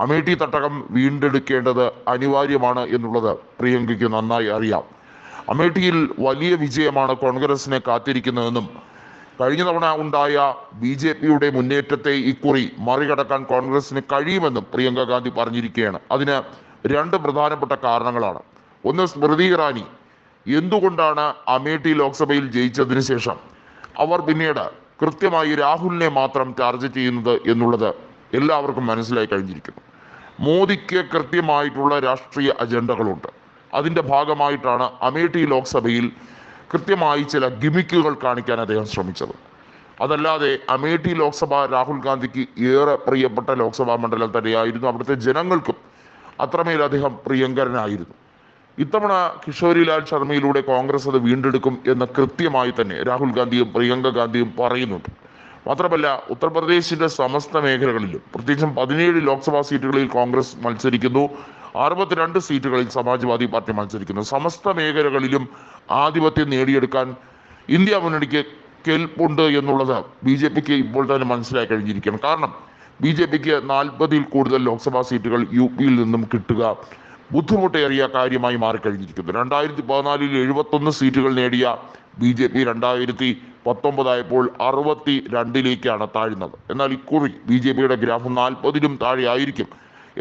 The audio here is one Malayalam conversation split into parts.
അമേഠി തട്ടകം വീണ്ടെടുക്കേണ്ടത് അനിവാര്യമാണ് എന്നുള്ളത് പ്രിയങ്കയ്ക്ക് നന്നായി അറിയാം. അമേഠിയിൽ വലിയ വിജയമാണ് കോൺഗ്രസിനെ കാത്തിരിക്കുന്നതെന്നും കഴിഞ്ഞ തവണ ഉണ്ടായ BJPയുടെ മുന്നേറ്റത്തെ ഇക്കുറി മറികടക്കാൻ കോൺഗ്രസിന് കഴിയുമെന്നും പ്രിയങ്ക ഗാന്ധി പറഞ്ഞിരിക്കുകയാണ്. അതിന് രണ്ട് പ്രധാനപ്പെട്ട കാരണങ്ങളാണ്. ഒന്ന്, സ്മൃതി ഇറാനി എന്തുകൊണ്ടാണ് അമേഠി ലോക്സഭയിൽ ജയിച്ചതിന് ശേഷം അവർ പിന്നീട് കൃത്യമായി രാഹുലിനെ മാത്രം ടാർഗറ്റ് ചെയ്യുന്നത് എന്നുള്ളത് എല്ലാവർക്കും മനസ്സിലായി കഴിഞ്ഞിരിക്കുന്നു. മോദിക്ക് കൃത്യമായിട്ടുള്ള രാഷ്ട്രീയ അജണ്ടകളുണ്ട്. അതിൻ്റെ ഭാഗമായിട്ടാണ് അമേഠി ലോക്സഭയിൽ കൃത്യമായി ചില ഗിമിക്കുകൾ കാണിക്കാൻ അദ്ദേഹം ശ്രമിച്ചത്. അതല്ലാതെ അമേഠി ലോക്സഭ രാഹുൽ ഗാന്ധിക്ക് ഏറെ പ്രിയപ്പെട്ട ലോക്സഭാ മണ്ഡലം തന്നെയായിരുന്നു. അവിടുത്തെ ജനങ്ങൾക്കും അത്രമേൽ അദ്ദേഹം പ്രിയങ്കരനായിരുന്നു. ഇത്തവണ കിഷോരിലാൽ ശർമ്മയിലൂടെ കോൺഗ്രസ് അത് വീണ്ടെടുക്കും എന്ന് കൃത്യമായി തന്നെ രാഹുൽ ഗാന്ധിയും പ്രിയങ്ക ഗാന്ധിയും പറയുന്നുണ്ട്. മാത്രമല്ല, ഉത്തർപ്രദേശിന്റെ സമസ്ത മേഖലകളിലും പ്രത്യേകിച്ചും 17 ലോക്സഭാ സീറ്റുകളിൽ കോൺഗ്രസ് മത്സരിക്കുന്നു, 62 സീറ്റുകളിൽ സമാജ്വാദി പാർട്ടി മത്സരിക്കുന്നു. സമസ്ത മേഖലകളിലും ആധിപത്യം നേടിയെടുക്കാൻ ഇന്ത്യ മുന്നണിക്ക് കെൽപ്പുണ്ട് എന്നുള്ളത് BJPക്ക് ഇപ്പോൾ തന്നെ മനസ്സിലായി കഴിഞ്ഞിരിക്കുകയാണ്. കാരണം BJPക്ക് 40-ൽ കൂടുതൽ ലോക്സഭാ സീറ്റുകൾ UPയിൽ നിന്നും കിട്ടുക ബുദ്ധിമുട്ടേറിയ കാര്യമായി മാറിക്കഴിഞ്ഞിരിക്കുന്നു. 2014-ൽ 71 സീറ്റുകൾ നേടിയ BJP 2019 ആയപ്പോൾ 62-ലേക്കാണ് താഴ്ന്നത്. എന്നാൽ ഇക്കുറി BJPയുടെ ഗ്രാഫ് 40-ലും താഴെ ആയിരിക്കും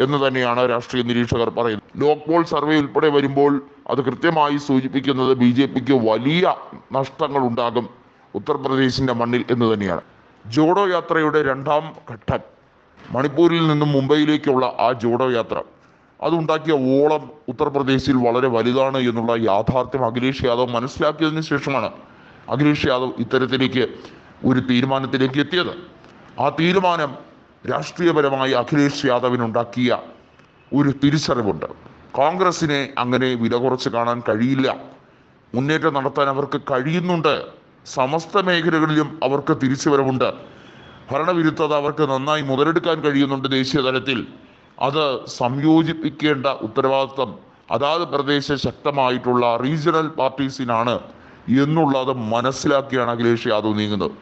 എന്ന് തന്നെയാണ് രാഷ്ട്രീയ നിരീക്ഷകർ പറയുന്നത്. ലോക് പോൾ സർവേ ഉൾപ്പെടെ വരുമ്പോൾ അത് കൃത്യമായി സൂചിപ്പിക്കുന്നത് BJPക്ക് വലിയ നഷ്ടങ്ങൾ ഉണ്ടാകും ഉത്തർപ്രദേശിന്റെ മണ്ണിൽ എന്ന് തന്നെയാണ്. ജോഡോ യാത്രയുടെ രണ്ടാം ഘട്ടം, മണിപ്പൂരിൽ നിന്നും മുംബൈയിലേക്കുള്ള ആ ജോഡോ യാത്ര, അതുണ്ടാക്കിയ ഓളം ഉത്തർപ്രദേശിൽ വളരെ വലുതാണ് എന്നുള്ള യാഥാർത്ഥ്യം അഖിലേഷ് യാദവ് മനസ്സിലാക്കിയതിനു ശേഷമാണ് അഖിലേഷ് യാദവ് ഇത്തരത്തിലേക്ക് ഒരു തീരുമാനത്തിലേക്ക് എത്തിയത്. ആ തീരുമാനം രാഷ്ട്രീയപരമായി അഖിലേഷ് യാദവിനുണ്ടാക്കിയ ഒരു തിരിച്ചറിവുണ്ട്. കോൺഗ്രസിനെ അങ്ങനെ വില കുറച്ച് കാണാൻ കഴിയില്ല. മുന്നേറ്റം നടത്താൻ അവർക്ക് കഴിയുന്നുണ്ട്. സമസ്ത മേഖലകളിലും അവർക്ക് തിരിച്ചുവരവുണ്ട്. ഭരണവിരുദ്ധത അവർക്ക് നന്നായി മുതലെടുക്കാൻ കഴിയുന്നുണ്ട് ദേശീയ തലത്തിൽ. അത് സംയോജിപ്പിക്കേണ്ട ഉത്തരവാദിത്വം അതാത് പ്രദേശ ശക്തമായിട്ടുള്ള റീജിയണൽ പാർട്ടീസിനാണ് എന്നുള്ളത് മനസ്സിലാക്കിയാണ് അഖിലേഷ് യാദവ് നീങ്ങുന്നത്.